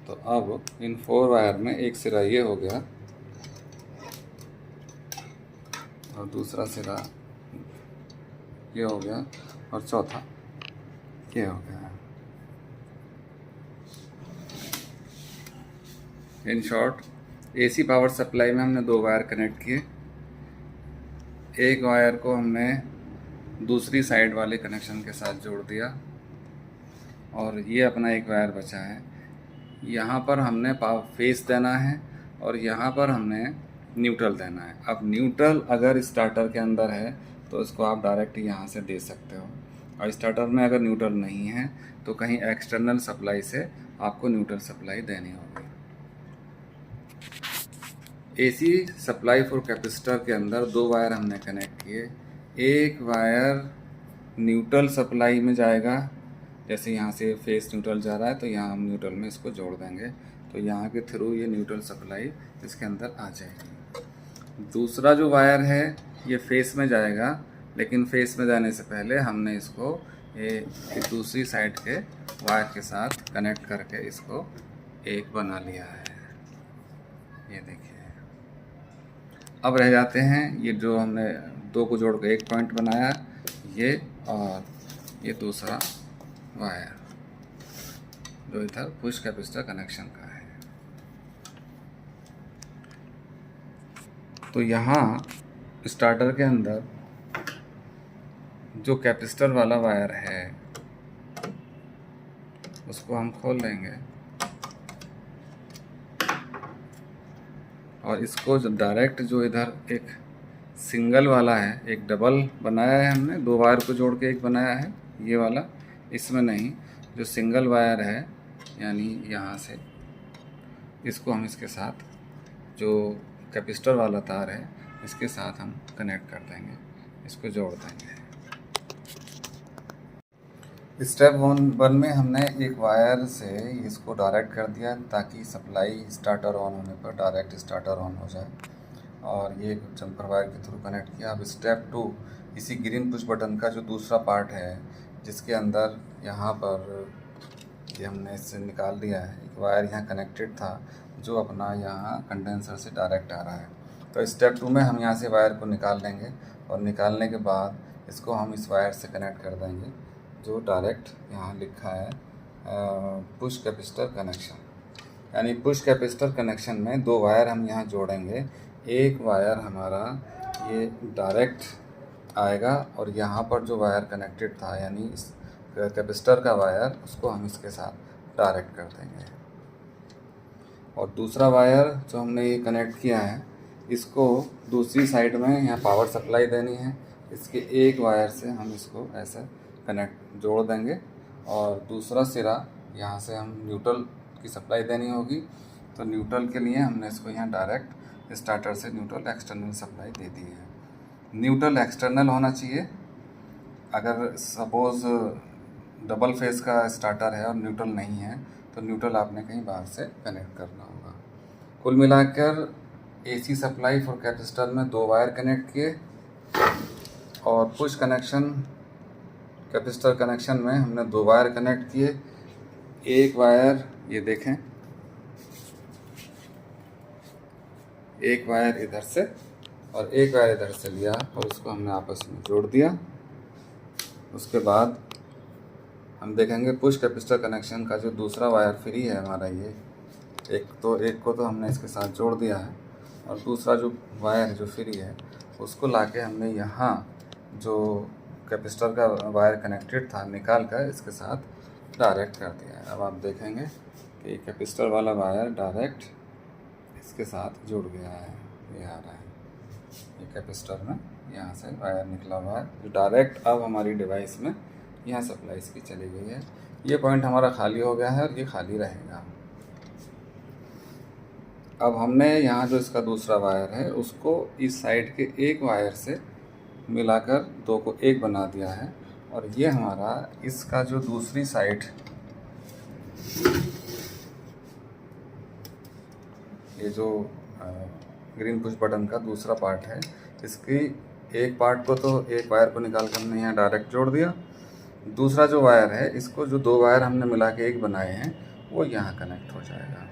तो अब इन 4 वायर में एक सिरा ये हो गया और दूसरा सिरा ये हो गया और चौथा ये हो गया। In short AC power supply में हमने 2 वायर कनेक्ट किए, एक वायर को हमने दूसरी साइड वाले कनेक्शन के साथ जोड़ दिया, और ये अपना एक वायर बचा है। यहाँ पर हमने पावर फेस देना है और यहाँ पर हमने न्यूट्रल देना है। अब न्यूट्रल अगर स्टार्टर के अंदर है तो इसको आप डायरेक्ट यहाँ से दे सकते हो, और स्टार्टर में अगर न्यूट्रल नहीं है तो कहीं एक्सटर्नल सप्लाई से आपको न्यूट्रल सप्लाई देनी होगी। एसी सप्लाई फॉर कैपेसिटर के अंदर 2 वायर हमने कनेक्ट किए, एक वायर न्यूट्रल सप्लाई में जाएगा, जैसे यहाँ से फेस न्यूट्रल जा रहा है तो यहाँ हम न्यूट्रल में इसको जोड़ देंगे, तो यहाँ के थ्रू ये न्यूट्रल सप्लाई इसके अंदर आ जाएगी। दूसरा जो वायर है ये फेस में जाएगा, लेकिन फेस में जाने से पहले हमने इसको ये दूसरी साइड के वायर के साथ कनेक्ट करके इसको एक बना लिया है। ये देखिए, अब रह जाते हैं ये जो हमने 2 को जोड़ के एक पॉइंट बनाया, ये और ये दूसरा वायर जो इधर पुश कैपेसिटर कनेक्शन का है। तो यहाँ स्टार्टर के अंदर जो कैपेसिटर वाला वायर है उसको हम खोल लेंगे और इसको जो डायरेक्ट जो इधर एक सिंगल वाला है, एक डबल बनाया है हमने, दो वायर को जोड़ के एक बनाया है ये वाला, इसमें नहीं, जो सिंगल वायर है यानी यहाँ से इसको हम इसके साथ जो कैपेसिटर वाला तार है इसके साथ हम कनेक्ट कर देंगे, इसको जोड़ देंगे। स्टेप 1 में हमने एक वायर से इसको डायरेक्ट कर दिया ताकि सप्लाई स्टार्टर ऑन होने पर डायरेक्ट स्टार्टर ऑन हो जाए, और ये जम्पर वायर के थ्रू कनेक्ट किया। अब स्टेप 2 इसी ग्रीन पुश बटन का जो दूसरा पार्ट है जिसके अंदर यहाँ पर ये हमने इससे निकाल दिया है, एक वायर यहाँ कनेक्टेड था जो अपना यहाँ कंडेंसर से डायरेक्ट आ रहा है। तो स्टेप 2 में हम यहाँ से वायर को निकाल लेंगे और निकालने के बाद इसको हम इस वायर से कनेक्ट कर देंगे जो डायरेक्ट यहाँ लिखा है पुश कैपेसिटर कनेक्शन, यानी पुश कैपेसिटर कनेक्शन में दो वायर हम यहाँ जोड़ेंगे। एक वायर हमारा ये डायरेक्ट आएगा और यहाँ पर जो वायर कनेक्टेड था यानी इस कैपेसिटर का वायर उसको हम इसके साथ डायरेक्ट कर देंगे, और दूसरा वायर जो हमने ये कनेक्ट किया है इसको दूसरी साइड में यहाँ पावर सप्लाई देनी है, इसके एक वायर से हम इसको ऐसे कनेक्ट जोड़ देंगे और दूसरा सिरा यहाँ से हम न्यूट्रल की सप्लाई देनी होगी। तो न्यूट्रल के लिए हमने इसको यहाँ डायरेक्ट स्टार्टर से न्यूट्रल एक्सटर्नल सप्लाई दे दी है। न्यूट्रल एक्सटर्नल होना चाहिए, अगर सपोज़ डबल फेस का स्टार्टर है और न्यूट्रल नहीं है तो न्यूट्रल आपने कहीं बाहर से कनेक्ट करना होगा। कुल मिलाकर एसी सप्लाई फॉर कैपेसिटर में दो वायर कनेक्ट किए और पुश कनेक्शन कैपेसिटर कनेक्शन में हमने दो वायर कनेक्ट किए। एक वायर ये देखें, एक वायर इधर से और एक वायर इधर से लिया और उसको हमने आपस में जोड़ दिया। उसके बाद हम देखेंगे पुश कैपेसिटर कनेक्शन का जो दूसरा वायर फ्री है हमारा, ये एक को तो हमने इसके साथ जोड़ दिया है और दूसरा जो वायर जो फ्री है उसको लाके हमने यहाँ जो कैपेसिटर का वायर कनेक्टेड था निकाल कर इसके साथ डायरेक्ट कर दिया है। अब आप देखेंगे कि कैपेसिटर वाला वायर डायरेक्ट इसके साथ जुड़ गया है, ये आ रहा है, ये कैपेसिटर में यहाँ से वायर निकला हुआ है जो डायरेक्ट अब हमारी डिवाइस में यहाँ सप्लाई इसकी चली गई है। ये पॉइंट हमारा खाली हो गया है और ये खाली रहेगा। अब हमने यहाँ जो इसका दूसरा वायर है उसको इस साइड के एक वायर से मिलाकर दो को एक बना दिया है, और ये हमारा इसका जो दूसरी साइड ये जो ग्रीन पुश बटन का दूसरा पार्ट है इसकी एक पार्ट को तो एक वायर को निकाल कर हमने यहाँ डायरेक्ट जोड़ दिया, दूसरा जो वायर है इसको जो दो वायर हमने मिला के एक बनाए हैं वो यहाँ कनेक्ट हो जाएगा,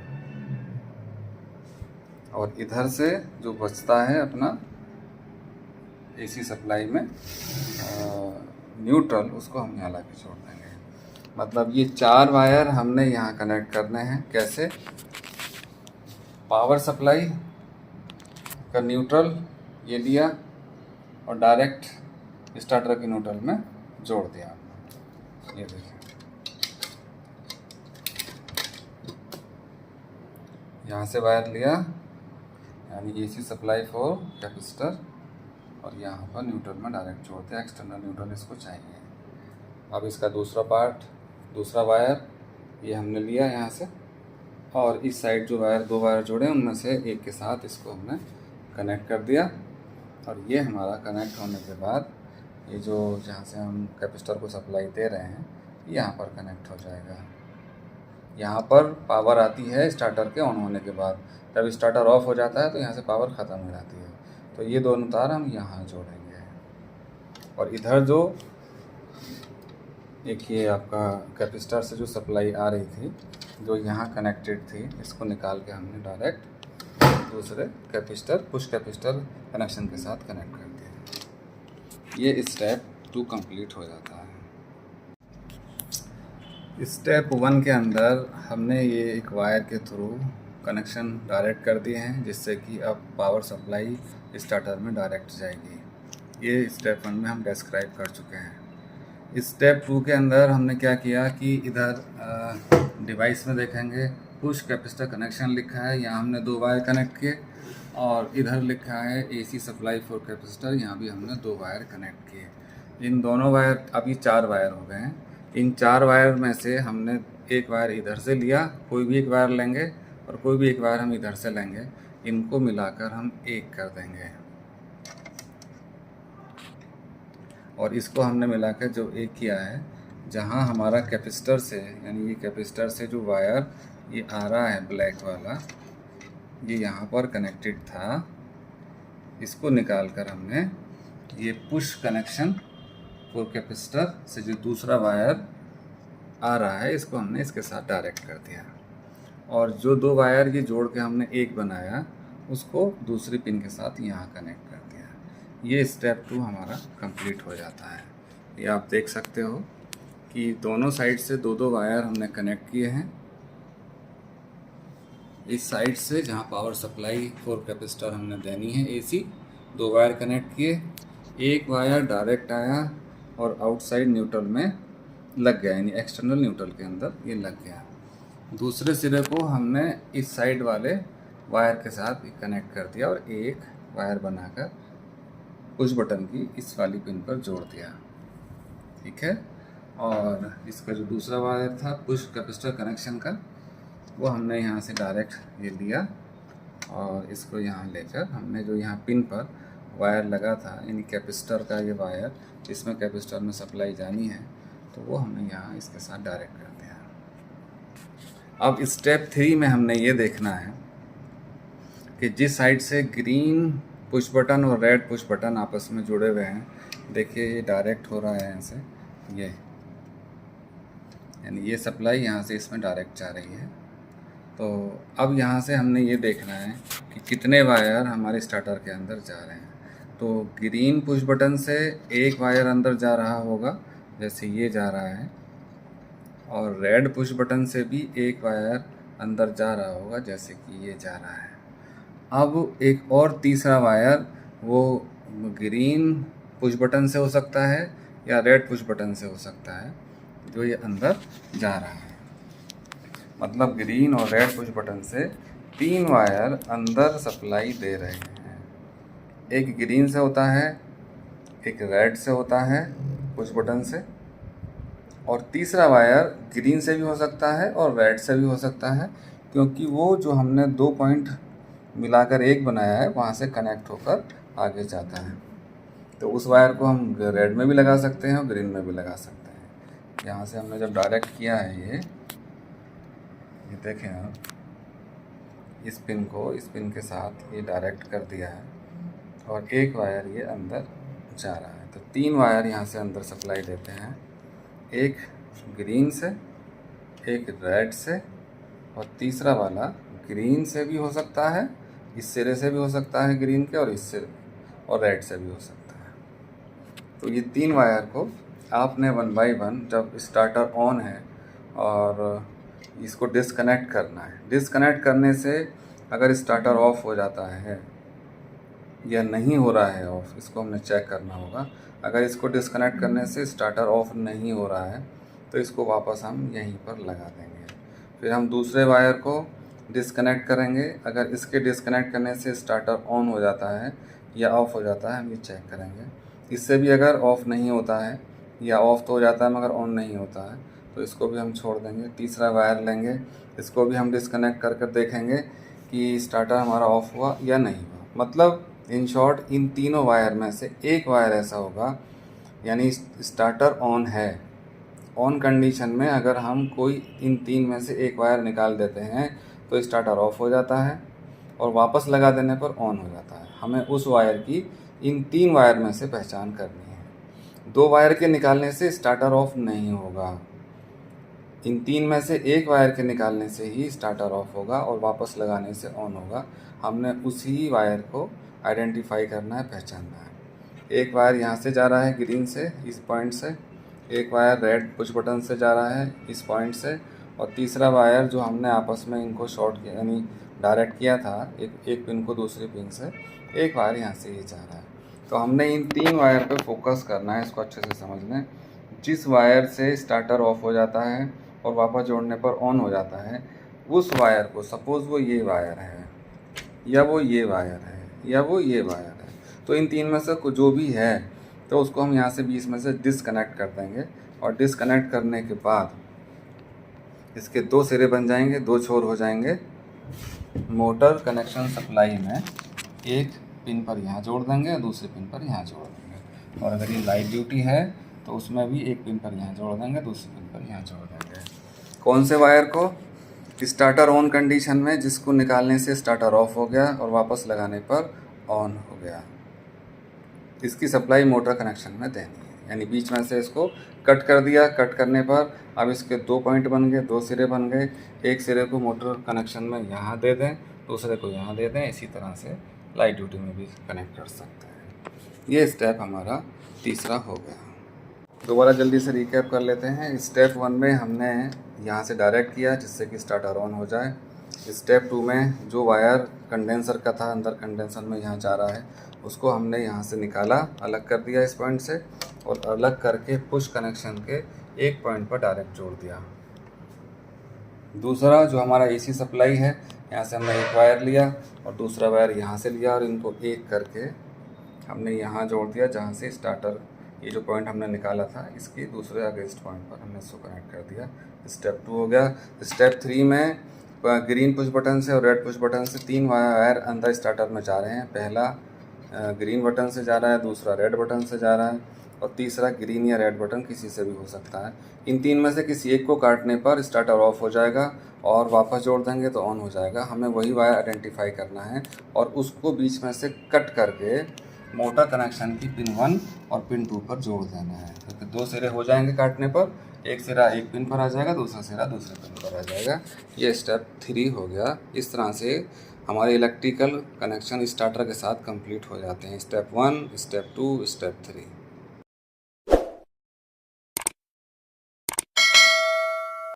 और इधर से जो बचता है अपना एसी सप्लाई में न्यूट्रल उसको हम यहाँ ला के छोड़ देंगे। मतलब ये चार वायर हमने यहाँ कनेक्ट करने हैं। कैसे? पावर सप्लाई का न्यूट्रल ये लिया और डायरेक्ट स्टार्टर की न्यूट्रल में जोड़ दिया। ये देखिए, यहाँ से वायर लिया यानी एसी सप्लाई फॉर कैपेसिटर और यहाँ पर न्यूट्रल में डायरेक्ट जोड़ दिया, एक्सटर्नल न्यूट्रल इसको चाहिए। अब इसका दूसरा पार्ट, दूसरा वायर ये हमने लिया यहाँ से, और इस साइड जो वायर दो वायर जोड़े उनमें से एक के साथ इसको हमने कनेक्ट कर दिया, और ये हमारा कनेक्ट होने के बाद ये जो जहाँ से हम कैपेसिटर को सप्लाई दे रहे हैं यहाँ पर कनेक्ट हो जाएगा। यहाँ पर पावर आती है स्टार्टर के ऑन होने के बाद, जब स्टार्टर ऑफ हो जाता है तो यहाँ से पावर ख़त्म हो जाती है। तो ये दोनों तार हम यहाँ जोड़ेंगे, और इधर जो एक ये आपका कैपेसिटर से जो सप्लाई आ रही थी जो यहाँ कनेक्टेड थी इसको निकाल के हमने डायरेक्ट दूसरे कैपेसिटर पुश कैपेसिटर कनेक्शन के साथ कनेक्ट कर दिया। ये स्टेप 2 कंप्लीट हो जाता है। स्टेप 1 के अंदर हमने ये एक वायर के थ्रू कनेक्शन डायरेक्ट कर दिए हैं, जिससे कि अब पावर सप्लाई स्टार्टर में डायरेक्ट जाएगी। ये स्टेप 1 में हम डिस्क्राइब कर चुके हैं। स्टेप 2 के अंदर हमने क्या किया कि इधर डिवाइस में देखेंगे पुश कैपेसिटर कनेक्शन लिखा है, यहाँ हमने 2 वायर कनेक्ट किए, और इधर लिखा है AC सप्लाई फॉर कैपेसिटर, यहाँ भी हमने 2 वायर कनेक्ट किए। इन दोनों वायर, अभी 4 वायर हो गए हैं। इन 4 वायर में से हमने एक वायर इधर से लिया, कोई भी एक वायर लेंगे, और कोई भी एक वायर हम इधर से लेंगे, इनको मिलाकर हम एक कर देंगे। और इसको हमने मिलाकर जो एक किया है, जहाँ हमारा कैपेसिटर से, यानी ये कैपेसिटर से जो वायर ये आ रहा है ब्लैक वाला, ये यहाँ पर कनेक्टेड था, इसको निकाल कर हमने ये पुश कनेक्शन फॉर कैपेसिटर से जो दूसरा वायर आ रहा है, इसको हमने इसके साथ डायरेक्ट कर दिया। और जो 2 वायर ये जोड़ के हमने एक बनाया, उसको दूसरी पिन के साथ यहाँ कनेक्ट कर दिया। ये स्टेप 2 हमारा कंप्लीट हो जाता है। ये आप देख सकते हो कि दोनों साइड से 2-2 वायर हमने कनेक्ट किए हैं। इस साइड से जहाँ पावर सप्लाई फॉर कैपेसिटर हमने देनी है AC, 2 वायर कनेक्ट किए, एक वायर डायरेक्ट आया और आउटसाइड न्यूट्रल में लग गया, यानी एक्सटर्नल न्यूट्रल के अंदर ये लग गया। दूसरे सिरे को हमने इस साइड वाले वायर के साथ कनेक्ट कर दिया और एक वायर बनाकर पुश बटन की इस वाली पिन पर जोड़ दिया। ठीक है, और इसका जो दूसरा वायर था पुश कैपेसिटर कनेक्शन का, वो हमने यहाँ से डायरेक्ट ये लिया, और इसको यहाँ लेकर हमने जो यहाँ पिन पर वायर लगा था, यानी कैपेसिटर का ये वायर, इसमें कैपेसिटर में सप्लाई जानी है, तो वो हमने यहाँ इसके साथ डायरेक्ट कर दिया। अब स्टेप 3 में हमने ये देखना है कि जिस साइड से ग्रीन पुश बटन और रेड पुश बटन आपस में जुड़े हुए हैं, देखिए ये डायरेक्ट हो रहा है यहाँ से, ये यानी ये सप्लाई यहाँ से इसमें डायरेक्ट जा रही है। तो अब यहाँ से हमने ये देखना है कि कितने वायर हमारे स्टार्टर के अंदर जा रहे हैं। तो ग्रीन पुश बटन से एक वायर अंदर जा रहा होगा, जैसे ये जा रहा है, और रेड पुश बटन से भी एक वायर अंदर जा रहा होगा, जैसे कि ये जा रहा है। अब एक और तीसरा वायर वो ग्रीन पुश बटन से हो सकता है या रेड पुश बटन से हो सकता है, जो ये अंदर जा रहा है। मतलब ग्रीन और रेड पुश बटन से 3 वायर अंदर सप्लाई दे रहे हैं। एक ग्रीन से होता है, एक रेड से होता है पुश बटन से, और तीसरा वायर ग्रीन से भी हो सकता है और रेड से भी हो सकता है, क्योंकि वो जो हमने 2 पॉइंट मिलाकर एक बनाया है, वहाँ से कनेक्ट होकर आगे जाता है। तो उस वायर को हम रेड में भी लगा सकते हैं और ग्रीन में भी लगा सकते हैं। यहाँ से हमने जब डायरेक्ट किया है ये देखें आप, इस पिन को इस पिन के साथ ये डायरेक्ट कर दिया है, और एक वायर ये अंदर जा रहा है। तो 3 वायर यहाँ से अंदर सप्लाई देते हैं, एक ग्रीन से, एक रेड से, और तीसरा वाला ग्रीन से भी हो सकता है, इस सिरे से भी हो सकता है ग्रीन के, और इससे और रेड से भी हो सकता है। तो ये 3 वायर को आपने 1 बाय 1, जब स्टार्टर ऑन है और इसको डिस्कनेक्ट करना है। डिस्कनेक्ट करने से अगर स्टार्टर ऑफ हो जाता है या नहीं हो रहा है ऑफ, इसको हमने चेक करना होगा। अगर इसको डिस्कनेक्ट करने से स्टार्टर ऑफ नहीं हो रहा है, तो इसको वापस हम यहीं पर लगा देंगे। फिर हम दूसरे वायर को डिस्कनेक्ट करेंगे। अगर इसके डिस्कनेक्ट करने से स्टार्टर ऑन हो जाता है या ऑफ़ हो जाता है, हम ये चेक करेंगे। इससे भी अगर ऑफ़ नहीं होता है या ऑफ़ तो हो जाता है मगर ऑन नहीं होता है, तो इसको भी हम छोड़ देंगे। तीसरा वायर लेंगे, इसको भी हम डिस्कनेक्ट कर देखेंगे कि स्टार्टर हमारा ऑफ़ हुआ या नहीं हुआ। मतलब इन शॉर्ट, इन तीनों वायर में से एक वायर ऐसा होगा, यानी स्टार्टर ऑन है। ऑन कंडीशन में अगर हम कोई इन 3 में से एक वायर निकाल देते हैं तो स्टार्टर ऑफ हो जाता है, और वापस लगा देने पर ऑन हो जाता है। हमें उस वायर की इन 3 वायर में से पहचान करनी है। 2 वायर के निकालने से स्टार्टर ऑफ नहीं होगा, इन 3 में से एक वायर के निकालने से ही स्टार्टर ऑफ होगा और वापस लगाने से ऑन होगा। हमने उसी वायर को आइडेंटिफाई करना है, पहचानना है। एक वायर यहाँ से जा रहा है ग्रीन से, इस पॉइंट से, एक वायर रेड पुश बटन से जा रहा है इस पॉइंट से, और तीसरा वायर जो हमने आपस में इनको शॉर्ट किया, यानी डायरेक्ट किया था एक पिन को दूसरी पिन से, एक वायर यहाँ से ये जा रहा है। तो हमने इन 3 वायर पे फोकस करना है, इसको अच्छे से समझ लें। जिस वायर से स्टार्टर ऑफ हो जाता है और वापस जोड़ने पर ऑन हो जाता है, उस वायर को, सपोज़ वो ये वायर है या वो ये वायर है या वो ये वायर है, तो इन 3 में से जो भी है तो उसको हम यहाँ से बीच में से डिसकनेक्ट कर देंगे। और डिसकनेक्ट करने के बाद इसके 2 सिरे बन जाएंगे, 2 छोर हो जाएंगे। मोटर कनेक्शन सप्लाई में एक पिन पर यहाँ जोड़ देंगे और दूसरे पिन पर यहाँ जोड़ देंगे। और अगर ये लाइट ड्यूटी है तो उसमें भी एक पिन पर यहाँ जोड़ देंगे, दूसरे पिन पर यहाँ जोड़ देंगे। कौन से वायर को? स्टार्टर ऑन कंडीशन में, जिसको निकालने से स्टार्टर ऑफ हो गया और वापस लगाने पर ऑन हो गया। इसकी सप्लाई मोटर कनेक्शन में देनी है, यानी बीच में से इसको कट कर दिया। कट करने पर अब इसके 2 पॉइंट बन गए, 2 सिरे बन गए। एक सिरे को मोटर कनेक्शन में यहाँ दे दें, दूसरे को यहाँ दे दें। इसी तरह से लाइट ड्यूटी में भी कनेक्ट कर सकते हैं। ये स्टेप हमारा तीसरा हो गया। दोबारा जल्दी से रिकैप कर लेते हैं। स्टेप 1 में हमने यहाँ से डायरेक्ट किया जिससे कि स्टार्टर ऑन हो जाए। स्टेप 2 में जो वायर कंडेंसर का था, अंदर कंडेंसर में यहाँ जा रहा है, उसको हमने यहाँ से निकाला, अलग कर दिया इस पॉइंट से, और अलग करके पुश कनेक्शन के एक पॉइंट पर डायरेक्ट जोड़ दिया। दूसरा जो हमारा एसी सप्लाई है, यहाँ से हमने एक वायर लिया और दूसरा वायर यहाँ से लिया और इनको एक करके हमने यहाँ जोड़ दिया, जहाँ से स्टार्टर, ये जो पॉइंट हमने निकाला था, इसके दूसरे अगेंस्ट पॉइंट पर हमने इसको कनेक्ट कर दिया। स्टेप 2 हो गया। स्टेप 3 में ग्रीन पुश बटन से और रेड पुश बटन से 3 वायर अंदर स्टार्टर में जा रहे हैं। पहला ग्रीन बटन से जा रहा है, दूसरा रेड बटन से जा रहा है और तीसरा ग्रीन या रेड बटन किसी से भी हो सकता है। इन 3 में से किसी एक को काटने पर स्टार्टर ऑफ हो जाएगा और वापस जोड़ देंगे तो ऑन हो जाएगा। हमें वही वायर आइडेंटिफाई करना है और उसको बीच में से कट करके मोटर कनेक्शन की पिन 1 और पिन 2 पर जोड़ देना है। तो 2 सिरे हो जाएंगे काटने पर, एक सिरा एक पिन पर आ जाएगा, दूसरा सिरा दूसरे पिन पर आ जाएगा। ये स्टेप 3 हो गया। इस तरह से हमारे इलेक्ट्रिकल कनेक्शन स्टार्टर के साथ कंप्लीट हो जाते हैं। Step 1, step 2, step 3।